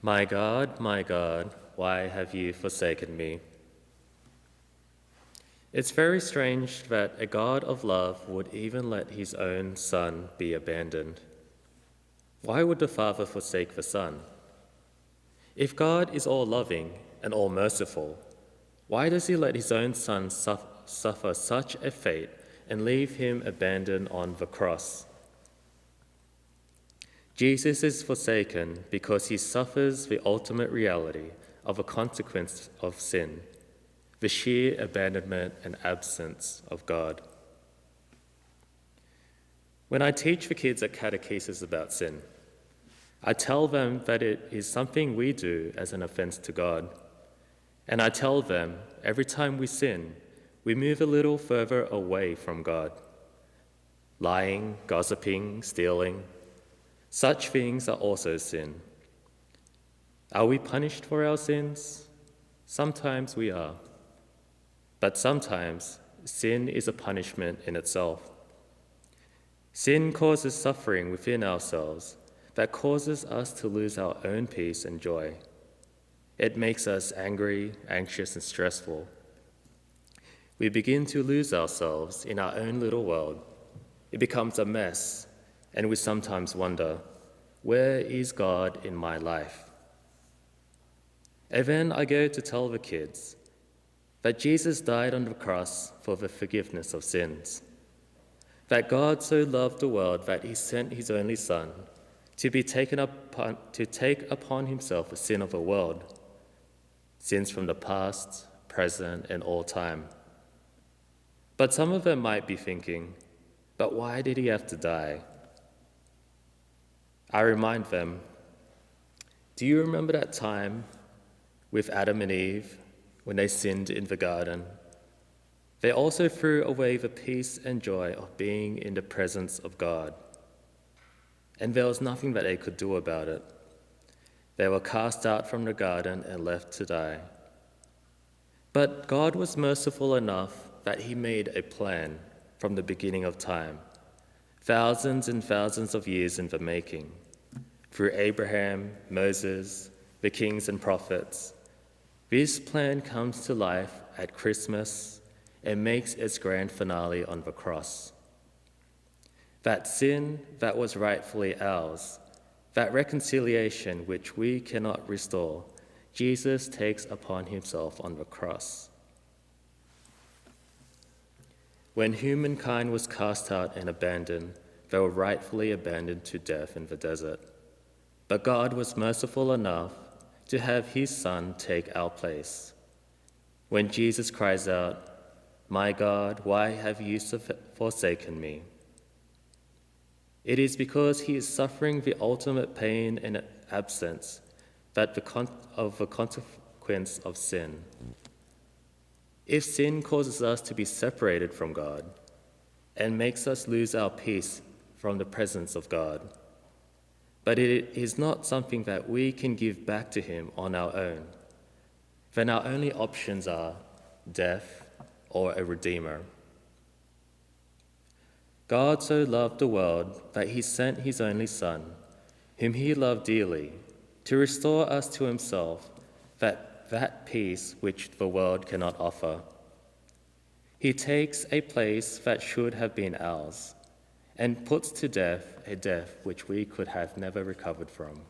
my God, why have you forsaken me? It's very strange that a God of love would even let his own Son be abandoned. Why would the Father forsake the Son? If God is all loving and all merciful, why does he let his own Son suffer such a fate and leave him abandoned on the cross? Jesus is forsaken because he suffers the ultimate reality of a consequence of sin, the sheer abandonment and absence of God. When I teach the kids at catechesis about sin, I tell them that it is something we do as an offense to God. And I tell them every time we sin, we move a little further away from God. Lying, gossiping, stealing, such things are also sin. Are we punished for our sins? Sometimes we are. But sometimes sin is a punishment in itself. Sin causes suffering within ourselves that causes us to lose our own peace and joy. It makes us angry, anxious, and stressful. We begin to lose ourselves in our own little world. It becomes a mess, and we sometimes wonder, where is God in my life? And then I go to tell the kids that Jesus died on the cross for the forgiveness of sins, that God so loved the world that he sent his only Son to take upon himself the sin of the world, sins from the past, present, and all time. But some of them might be thinking, but why did he have to die? I remind them, do you remember that time with Adam and Eve when they sinned in the garden? They also threw away the peace and joy of being in the presence of God. And there was nothing that they could do about it. They were cast out from the garden and left to die. But God was merciful enough that he made a plan from the beginning of time, thousands and thousands of years in the making, through Abraham, Moses, the kings and prophets. This plan comes to life at Christmas and makes its grand finale on the cross. That sin that was rightfully ours, that reconciliation which we cannot restore, Jesus takes upon himself on the cross. When humankind was cast out and abandoned, they were rightfully abandoned to death in the desert. But God was merciful enough to have his Son take our place. When Jesus cries out, my God, why have you forsaken me? It is because he is suffering the ultimate pain and absence of the consequence of sin. If sin causes us to be separated from God and makes us lose our peace from the presence of God, but it is not something that we can give back to him on our own, then our only options are death or a redeemer. God so loved the world that he sent his only Son, whom he loved dearly, to restore us to himself, that peace which the world cannot offer. He takes a place that should have been ours and puts to death a death which we could have never recovered from.